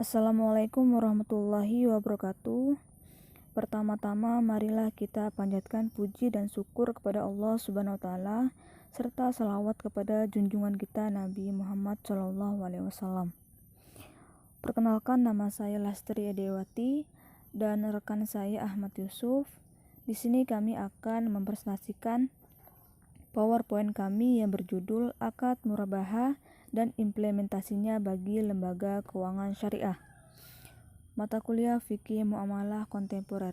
Assalamualaikum warahmatullahi wabarakatuh. Pertama-tama marilah kita panjatkan puji dan syukur kepada Allah Subhanahu wa taala serta salawat kepada junjungan kita Nabi Muhammad SAW. Perkenalkan, nama saya Lastri Edewati dan rekan saya Ahmad Yusuf. Di sini kami akan mempresentasikan PowerPoint kami yang berjudul Akad Murabahah dan implementasinya bagi lembaga keuangan syariah. Mata kuliah Fikih Muamalah Kontemporer.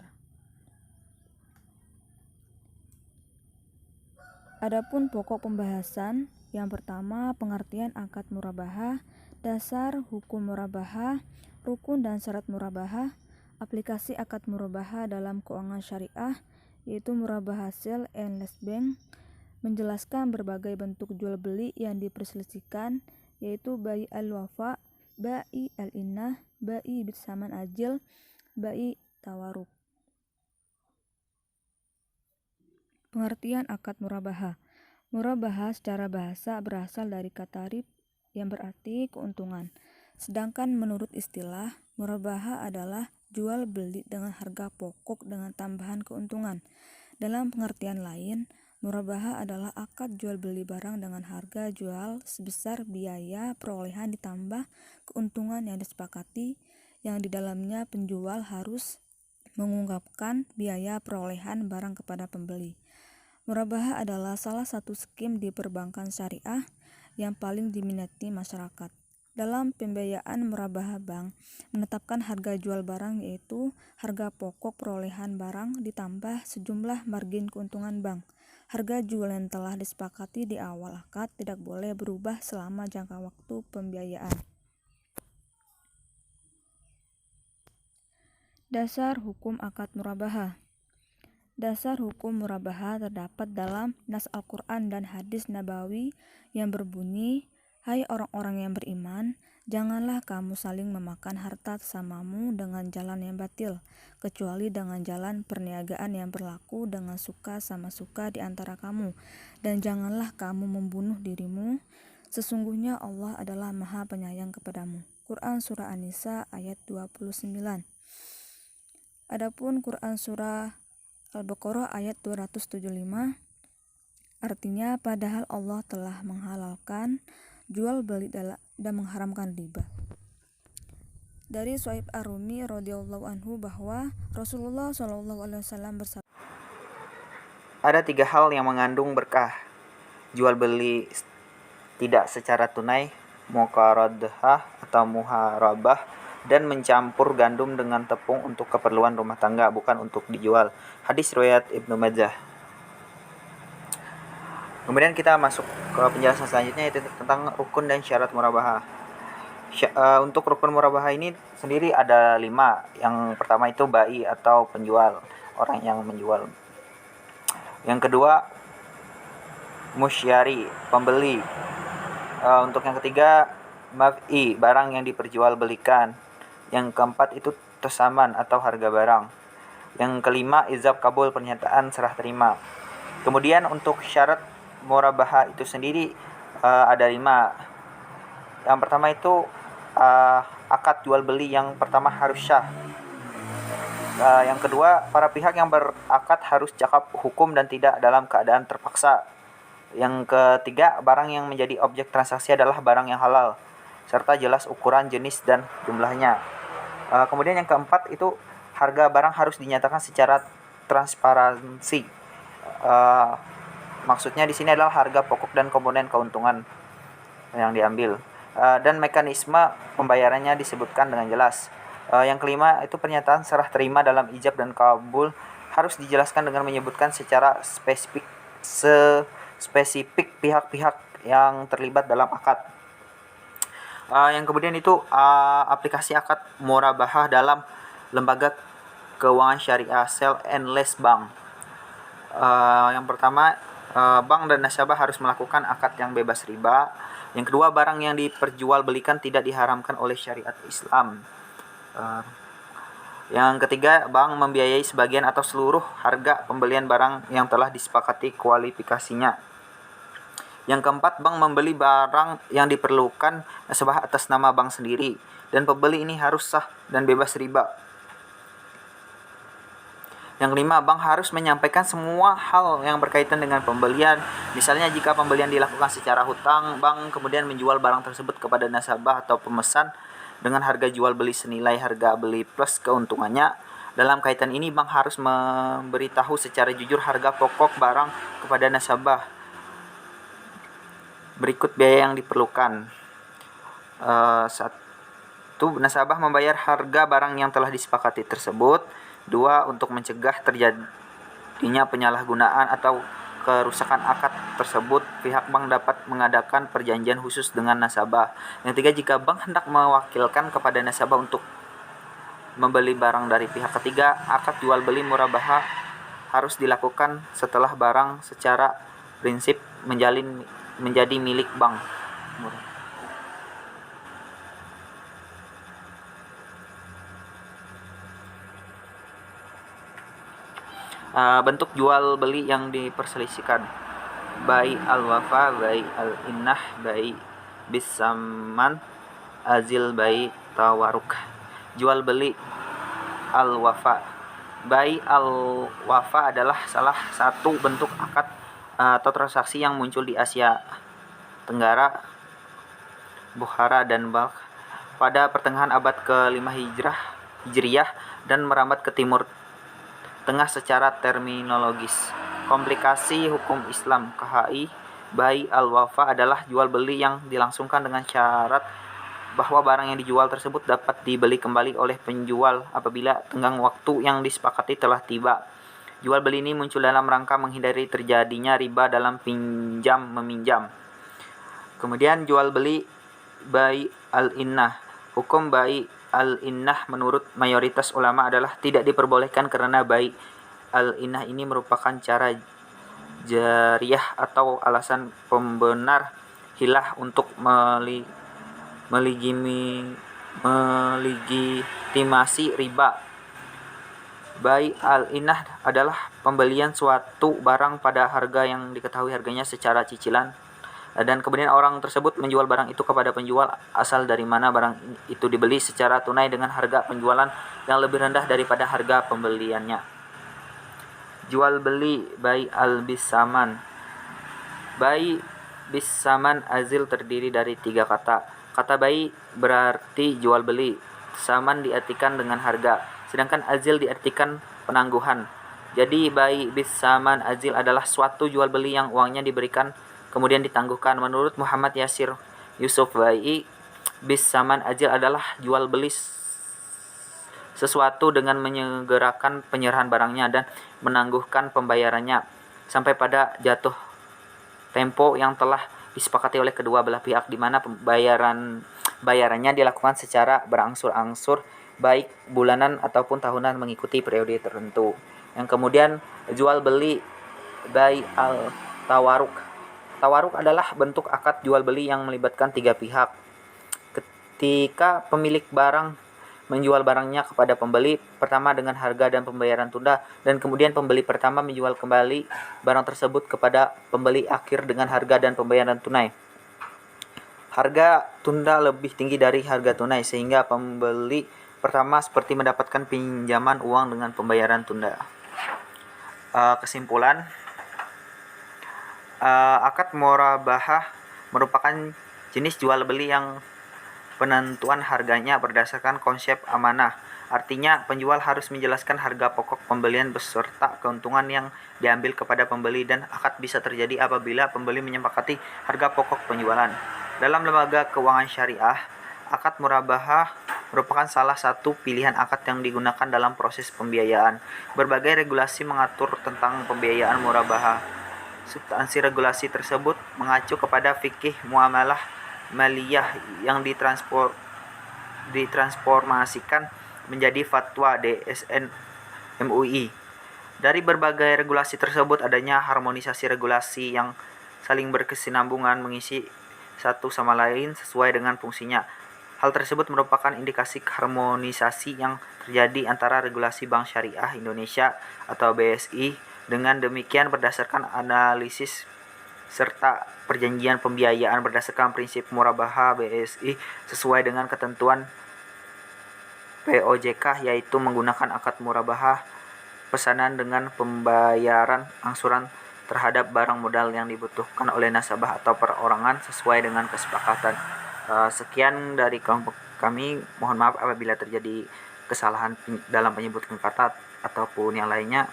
Adapun pokok pembahasan, yang pertama pengertian akad murabahah, dasar hukum murabahah, rukun dan syarat murabahah, aplikasi akad murabahah dalam keuangan syariah, yaitu murabahah sale and leaseback, menjelaskan berbagai bentuk jual beli yang diperselisihkan, yaitu bai al-wafa, bai al-innah, bai bitsaman ajil, bai tawaruk. Pengertian akad murabahah. Murabahah secara bahasa berasal dari kata rib yang berarti keuntungan. Sedangkan menurut istilah, murabahah adalah jual beli dengan harga pokok dengan tambahan keuntungan. Dalam pengertian lain, murabahah adalah akad jual beli barang dengan harga jual sebesar biaya perolehan ditambah keuntungan yang disepakati, yang di dalamnya penjual harus mengungkapkan biaya perolehan barang kepada pembeli. Murabahah adalah salah satu skim di perbankan syariah yang paling diminati masyarakat. Dalam pembiayaan murabahah, bank menetapkan harga jual barang, yaitu harga pokok perolehan barang ditambah sejumlah margin keuntungan bank. Harga jual yang telah disepakati di awal akad tidak boleh berubah selama jangka waktu pembiayaan. Dasar hukum akad murabahah. Dasar hukum murabahah terdapat dalam nas Al-Quran dan hadis Nabawi yang berbunyi, "Hai orang-orang yang beriman, janganlah kamu saling memakan harta sesamamu dengan jalan yang batil, kecuali dengan jalan perniagaan yang berlaku dengan suka sama suka di antara kamu, dan janganlah kamu membunuh dirimu. Sesungguhnya Allah adalah Maha Penyayang kepadamu." Quran Surah An-Nisa ayat 29. Adapun Quran Surah Al-Baqarah ayat 275, artinya padahal Allah telah menghalalkan jual beli dan mengharamkan riba. Dari Suhaib Ar-Rumi radhiyallahu anhu bahwa Rasulullah SAW bersabda, ada 3 hal yang mengandung berkah: jual beli tidak secara tunai, muqaradhah atau muharabah, dan mencampur gandum dengan tepung untuk keperluan rumah tangga, bukan untuk dijual. Hadis riwayat Ibnu Majah. Kemudian kita masuk ke penjelasan selanjutnya, yaitu tentang rukun dan syarat murabahah. Untuk rukun murabahah ini sendiri ada 5. Yang pertama itu bai atau penjual, orang yang menjual. Yang kedua musyari, pembeli. Untuk yang ketiga maf'i, barang yang diperjualbelikan. Yang keempat itu tasaman atau harga barang. Yang kelima izab kabul, pernyataan serah terima. Kemudian untuk syarat murabahah itu sendiri ada 5. Yang pertama itu akad jual beli yang pertama harus syah. Yang kedua, para pihak yang berakad harus cakap hukum dan tidak dalam keadaan terpaksa. Yang ketiga, barang yang menjadi objek transaksi adalah barang yang halal serta jelas ukuran, jenis, dan jumlahnya. Kemudian yang keempat itu harga barang harus dinyatakan secara transparansi. Maksudnya di sini adalah harga pokok dan komponen keuntungan yang diambil. Dan mekanisme pembayarannya disebutkan dengan jelas. Yang kelima itu pernyataan serah terima dalam ijab dan kabul harus dijelaskan dengan menyebutkan secara spesifik pihak-pihak yang terlibat dalam akad. Yang kemudian itu aplikasi akad murabahah dalam lembaga keuangan syariah, sale and lease bank. Yang pertama, bank dan nasabah harus melakukan akad yang bebas riba. Yang kedua, barang yang diperjualbelikan tidak diharamkan oleh syariat Islam. Yang ketiga, bank membiayai sebagian atau seluruh harga pembelian barang yang telah disepakati kualifikasinya. Yang keempat, bank membeli barang yang diperlukan nasabah atas nama bank sendiri. dan pembeli ini harus sah dan bebas riba. Yang kelima, bank harus menyampaikan semua hal yang berkaitan dengan pembelian. Misalnya jika pembelian dilakukan secara hutang, bank kemudian menjual barang tersebut kepada nasabah atau pemesan dengan harga jual beli senilai harga beli plus keuntungannya. Dalam kaitan ini, bank harus memberitahu secara jujur harga pokok barang kepada nasabah. Berikut biaya yang diperlukan. 1. Nasabah membayar harga barang yang telah disepakati tersebut. 2. Untuk mencegah terjadinya penyalahgunaan atau kerusakan akad tersebut, pihak bank dapat mengadakan perjanjian khusus dengan nasabah. Yang 3. Jika bank hendak mewakilkan kepada nasabah untuk membeli barang dari pihak ketiga, akad jual beli murabahah harus dilakukan setelah barang secara prinsip menjadi milik bank. Bentuk jual beli yang diperselisihkan: bai al-wafa, bai al-innah, bai bisaman, azil, bai tawaruk. Jual beli al-wafa. Bai al-wafa adalah salah satu bentuk akad atau transaksi yang muncul di Asia Tenggara, Bukhara dan Balkh pada pertengahan abad ke-5 Hijriyah dan merambat ke Timur Tengah secara terminologis. Komplikasi hukum Islam KHI. Bai al-wafa adalah jual beli yang dilangsungkan dengan syarat bahwa barang yang dijual tersebut dapat dibeli kembali oleh penjual apabila tenggang waktu yang disepakati telah tiba. Jual beli ini muncul dalam rangka menghindari terjadinya riba dalam pinjam meminjam. Kemudian jual beli bai al-innah. Hukum bai al-innah menurut mayoritas ulama adalah tidak diperbolehkan karena bai al-innah ini merupakan cara jariyah atau alasan pembenar hilah untuk melegitimasi riba. Bai al-innah adalah pembelian suatu barang pada harga yang diketahui harganya secara cicilan, dan kemudian orang tersebut menjual barang itu kepada penjual asal dari mana barang itu dibeli secara tunai dengan harga penjualan yang lebih rendah daripada harga pembeliannya. Jual beli bai al-bisaman. Bai bisaman azil terdiri dari 3 kata. Kata bai berarti jual beli, saman diartikan dengan harga, sedangkan azil diartikan penangguhan. Jadi bai bisaman azil adalah suatu jual beli yang uangnya diberikan kemudian ditangguhkan. Menurut Muhammad Yasir Yusuf, bai bisaman azil adalah jual beli sesuatu dengan menyegerakan penyerahan barangnya dan menangguhkan pembayarannya sampai pada jatuh tempo yang telah disepakati oleh kedua belah pihak, di mana bayarannya dilakukan secara berangsur-angsur, baik bulanan ataupun tahunan mengikuti periode tertentu. Yang kemudian jual beli bai al-tawaruk. Tawaruk adalah bentuk akad jual beli yang melibatkan 3 pihak. Ketika pemilik barang menjual barangnya kepada pembeli pertama dengan harga dan pembayaran tunda, dan kemudian pembeli pertama menjual kembali barang tersebut kepada pembeli akhir dengan harga dan pembayaran tunai. Harga tunda lebih tinggi dari harga tunai sehingga pembeli pertama seperti mendapatkan pinjaman uang dengan pembayaran tunda. Kesimpulan, akad murabahah merupakan jenis jual beli yang penentuan harganya berdasarkan konsep amanah. Artinya, penjual harus menjelaskan harga pokok pembelian beserta keuntungan yang diambil kepada pembeli, dan akad bisa terjadi apabila pembeli menyepakati harga pokok penjualan. Dalam lembaga keuangan syariah, akad murabahah merupakan salah satu pilihan akad yang digunakan dalam proses pembiayaan. Berbagai regulasi mengatur tentang pembiayaan murabahah. Substansi regulasi tersebut mengacu kepada fikih muamalah maliyah yang ditransformasikan menjadi fatwa DSN MUI. Dari berbagai regulasi tersebut adanya harmonisasi regulasi yang saling berkesinambungan mengisi satu sama lain sesuai dengan fungsinya. Hal tersebut merupakan indikasi harmonisasi yang terjadi antara regulasi Bank Syariah Indonesia atau BSI. Dengan demikian, berdasarkan analisis serta perjanjian pembiayaan berdasarkan prinsip murabahah BSI sesuai dengan ketentuan POJK, yaitu menggunakan akad murabahah pesanan dengan pembayaran angsuran terhadap barang modal yang dibutuhkan oleh nasabah atau perorangan sesuai dengan kesepakatan. Sekian dari kelompok kami. Mohon maaf apabila terjadi kesalahan dalam penyebutan kata ataupun yang lainnya.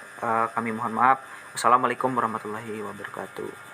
Kami mohon maaf. Wassalamualaikum warahmatullahi wabarakatuh.